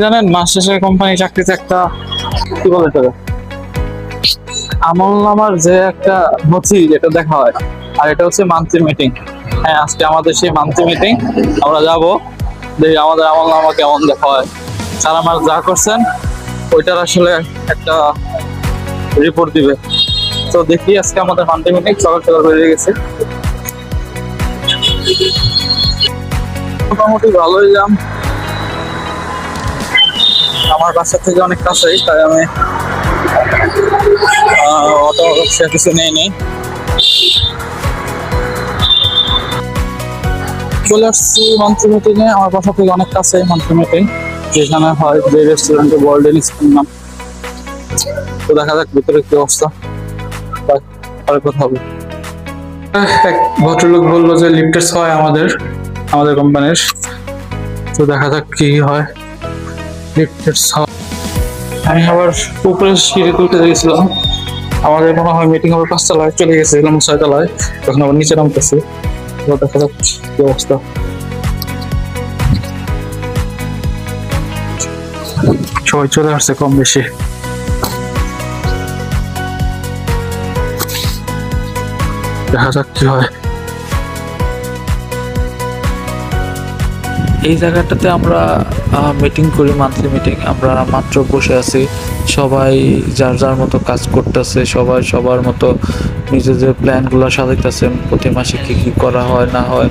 জানেন মাস শেষে কোম্পানি চাকরিতে একটা কি বলে এটাকে আমল নামার যে একটা নথি যেটা দেখা হয়, আর এটা হচ্ছে মান্থলি মিটিং। হ্যাঁ, আজকে আমাদের সেই মান্থলি মিটিং, আমরা যাব দেখি আমাদের আমল নামা কেমন দেখা হয়। সারা মাস যা করছেন ওইটার আসলে একটা রিপোর্ট দিবে। তো দেখি আজকে আমাদের মান্থলি মিটিং সকাল সকাল হয়ে গেছে, মোটামুটি ভালোই যাম। আমার বাসা থেকে অনেক কাছেই, তাই আমি অত সে কিছু নেই। চলে আসছি মান্থলি মিটিং এ, আমার বাসা থেকে অনেক কাছে মান্থলি মিটিং, যেখানে হয় যে রেস্টুরেন্টে গোল্ডেন স্পুন নাম। তো দেখা যাক ভিতরে কি অবস্থা, পরে কথা হবে। এক ভদ্রলোক বললো যে লিফটেস হয় আমাদের কোম্পানির, তো দেখা যাক কি হয়। লিফটেস আমি আবার উপরে সিঁড়ি তুলতে গেছিলাম, আমাদের মনে হয় মিটিং আবার 5 তলায় চলে গেছিলাম, 6 তলায়, তখন আবার নিচে নামতেছি। তো দেখা যাক কি অবস্থা। সবাই চলে আসছে কম বেশি, দেখা যাক কি হয়। এই জায়গাটাতে আমরা মিটিং করি, মান্থলি মিটিং। আমরা মাত্র বসে আছি, সবাই যার যার মতো কাজ করতেছে, সবাই সবার মতো নিজেদের প্ল্যানগুলো সাজাইতেছে, প্রতি মাসে কি কি করা হয় না হয়।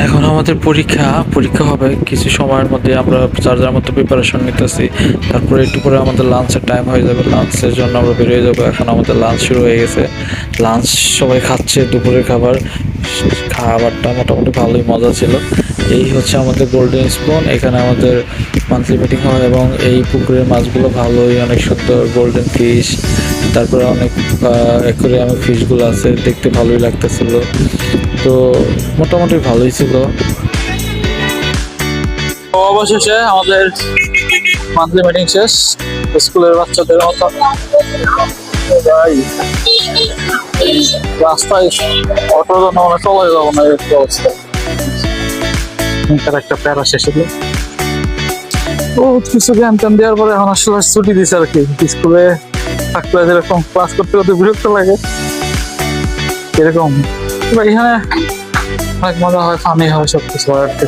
এখন আমাদের পরীক্ষা হবে কিছু সময়ের মধ্যে, আমরা যার যার মতো প্রিপারেশন নিতেছি। তারপরে একটু পরে আমাদের লাঞ্চের টাইম হয়ে যাবে, লাঞ্চের জন্য আমরা বের হয়ে যাবো। এখন আমাদের লাঞ্চ শুরু হয়ে গেছে, লাঞ্চ সবাই খাচ্ছে, দুপুরের খাবারটা মোটামুটি ভালোই মজা ছিল। এই হচ্ছে আমাদের গোল্ডেন স্পুন, এখানে আমাদের মান্থলি মিটিং হয়, এবং এই পুকুরের মাছগুলো ভালোই অনেক সুন্দর গোল্ডেন ফিশ, তারপরে অনেক অ্যাকোয়ারিয়ামে ফিশগুলো আছে, দেখতে ভালোই লাগতেছিল। তো মোটামুটি ভালোই ছিল। অবশেষে আমাদের মান্থলি মিটিং শেষ, স্কুলের বাচ্চাদের মতো রাস্তায় অটোর জন্য মানে চলে যাবো না, এই অবস্থা। একটা প্যারা শেষ হলো, বহুত কিছু জ্ঞান ট্যান দেওয়ার পরে এখন আসলে ছুটি দিচ্ছে আর কি। স্কুলে থাকলে যেরকম ক্লাস করতে করতে বিরক্ত লাগে, এরকম এখানে অনেক মজা হয়, ফানি হয়, সবকিছু হয় আর কি।